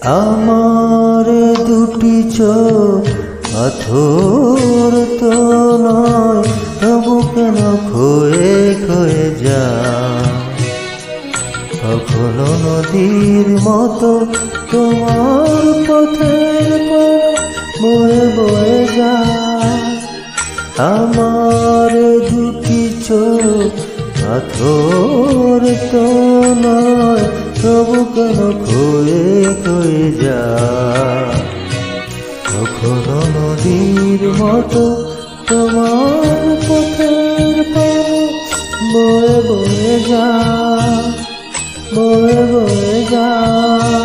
আমার দুটি চোখ পাথর তো নয়, তবু কেন ক্ষয়ে ক্ষয়ে যায়। কখনো নদীর মতো তোমার পথের পথ বয়ে বয়ে যায়। আমার দুটি চোখ পাথর তো নয়, তবু কেন ক্ষয়ে ক্ষয়ে যায়। কখনো নদীর মতো তোমার পথের পথ বয়ে বয়ে যায়, বয়ে বয়ে যায়।